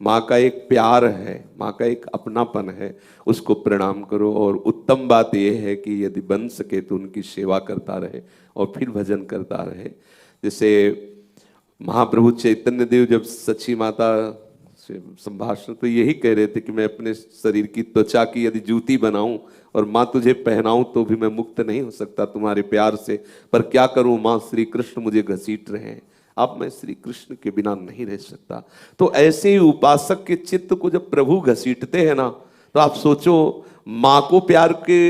माँ का एक प्यार है, माँ का एक अपनापन है, उसको प्रणाम करो। और उत्तम बात यह है कि यदि बन सके तो उनकी सेवा करता रहे और फिर भजन करता रहे। जैसे महाप्रभु चैतन्य देव जब सच्ची माता से संभाषण तो यही कह रहे थे कि मैं अपने शरीर की त्वचा की यदि जूती बनाऊं और माँ तुझे पहनाऊं तो भी मैं मुक्त नहीं हो सकता तुम्हारे प्यार से, पर क्या करूं माँ, श्री कृष्ण मुझे घसीट रहे हैं, अब मैं श्री कृष्ण के बिना नहीं रह सकता। तो ऐसे ही उपासक के चित्त को जब प्रभु घसीटते हैं ना, तो आप सोचो माँ को प्यार के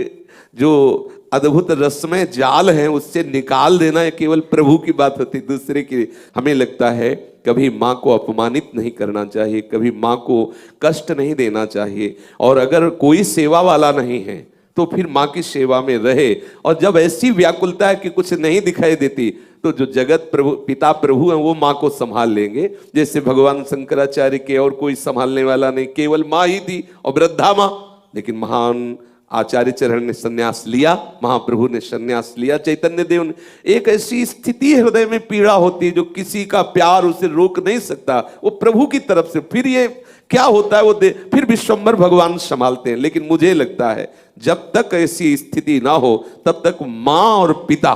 जो अद्भुत रसमय जाल है उससे निकाल देना है केवल प्रभु की बात होती, दूसरे की। हमें लगता है कभी माँ को अपमानित नहीं करना चाहिए, कभी माँ को कष्ट नहीं देना चाहिए, और अगर कोई सेवा वाला नहीं है तो फिर माँ की सेवा में रहे। और जब ऐसी व्याकुलता है कि कुछ नहीं दिखाई देती तो जो जगत प्रभु पिता प्रभु हैं वो माँ को संभाल लेंगे। जैसे भगवान शंकराचार्य के और कोई संभालने वाला नहीं, केवल माँ ही थी और वृद्धा माँ। लेकिन महान आचार्य चरण ने संन्यास लिया, महाप्रभु ने संन्यास लिया, चैतन्य देव ने। एक ऐसी स्थिति हृदय में पीड़ा होती है जो किसी का प्यार उसे रोक नहीं सकता, वो प्रभु की तरफ से। फिर ये क्या होता है वो फिर विश्वम्भर भगवान संभालते हैं। लेकिन मुझे लगता है जब तक ऐसी स्थिति ना हो तब तक माँ और पिता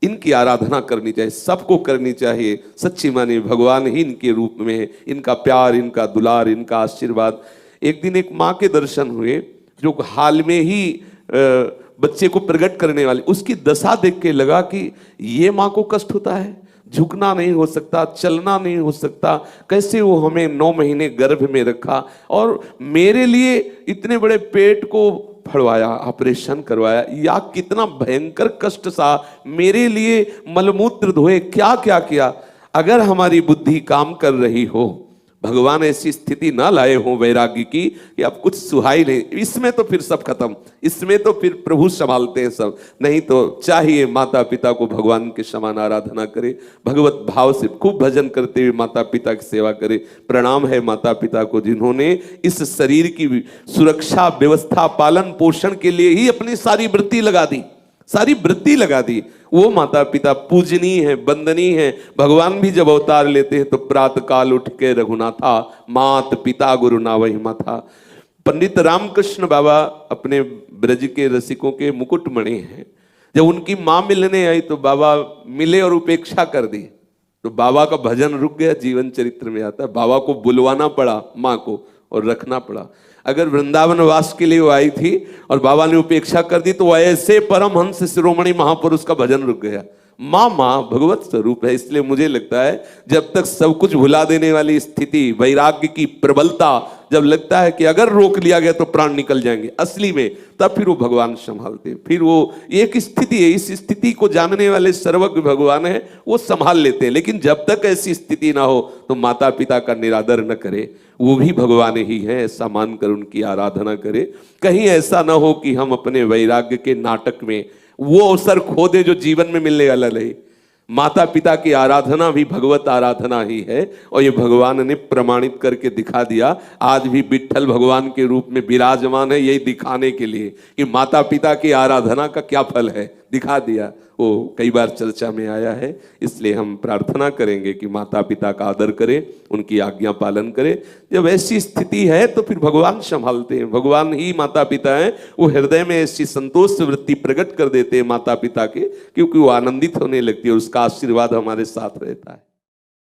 इनकी आराधना करनी चाहिए, सबको करनी चाहिए। सच्ची माने भगवान ही इनके रूप में है, इनका प्यार, इनका दुलार, इनका आशीर्वाद। एक दिन एक माँ के दर्शन हुए जो हाल में ही बच्चे को प्रकट करने वाली, उसकी दशा देख के लगा कि ये माँ को कष्ट होता है, झुकना नहीं हो सकता, चलना नहीं हो सकता, कैसे वो हमें 9 महीने गर्भ में रखा और मेरे लिए इतने बड़े पेट को फड़वाया, ऑपरेशन करवाया, या कितना भयंकर कष्ट सा मेरे लिए मलमूत्र धोए, क्या क्या किया। अगर हमारी बुद्धि काम कर रही हो, भगवान ऐसी स्थिति ना लाए हो वैराग्य की कि अब कुछ सुहाई नहीं, इसमें तो फिर सब खत्म, इसमें तो फिर प्रभु संभालते हैं सब। नहीं तो चाहिए माता पिता को भगवान के समान आराधना करे, भगवत भाव से खूब भजन करते हुए माता पिता की सेवा करे। प्रणाम है माता पिता को जिन्होंने इस शरीर की सुरक्षा, व्यवस्था, पालन पोषण के लिए ही अपनी सारी वृत्ति लगा दी, सारी वृत्ति लगा दी। वो माता पिता पूजनीय है, वंदनीय है। भगवान भी जब अवतार लेते हैं तो प्रातः काल उठ के रघुनाथा, मात पिता गुरु ना वही माथा। पंडित रामकृष्ण बाबा अपने ब्रज के रसिकों के मुकुटमणि हैं। जब उनकी माँ मिलने आई तो बाबा मिले और उपेक्षा कर दी, तो बाबा का भजन रुक गया। जीवन चरित्र में आता है बाबा को बुलवाना पड़ा माँ को और रखना पड़ा। अगर वृंदावन वास के लिए वो आई थी और बाबा ने उपेक्षा कर दी तो ऐसे परमहंस शिरोमणि महापुरुष का भजन रुक गया। माँ माँ भगवत स्वरूप है। इसलिए मुझे लगता है जब तक सब कुछ भुला देने वाली स्थिति, वैराग्य की प्रबलता जब लगता है कि अगर रोक लिया गया तो प्राण निकल जाएंगे असली में, तब फिर वो भगवान संभालते हैं। फिर वो एक स्थिति है, इस स्थिति को जानने वाले सर्वज्ञ भगवान है, वो संभाल लेते हैं। लेकिन जब तक ऐसी स्थिति ना हो तो माता पिता का निरादर न करे, वो भी भगवान ही है, ऐसा मानकर उनकी आराधना करे। कहीं ऐसा ना हो कि हम अपने वैराग्य के नाटक में वो अवसर खो दे जो जीवन में मिलने वाला नहीं। माता पिता की आराधना भी भगवत आराधना ही है और ये भगवान ने प्रमाणित करके दिखा दिया। आज भी विट्ठल भगवान के रूप में विराजमान है, यही दिखाने के लिए कि माता पिता की आराधना का क्या फल है, दिखा दिया। वो कई बार चर्चा में आया है। इसलिए हम प्रार्थना करेंगे कि माता पिता का आदर करें, उनकी आज्ञा पालन करें। जब ऐसी स्थिति है तो फिर भगवान संभालते हैं, भगवान ही माता पिता हैं। वो हृदय में ऐसी संतोष वृत्ति प्रकट कर देते हैं माता पिता के, क्योंकि वो आनंदित होने लगती है और उसका आशीर्वाद हमारे साथ रहता है।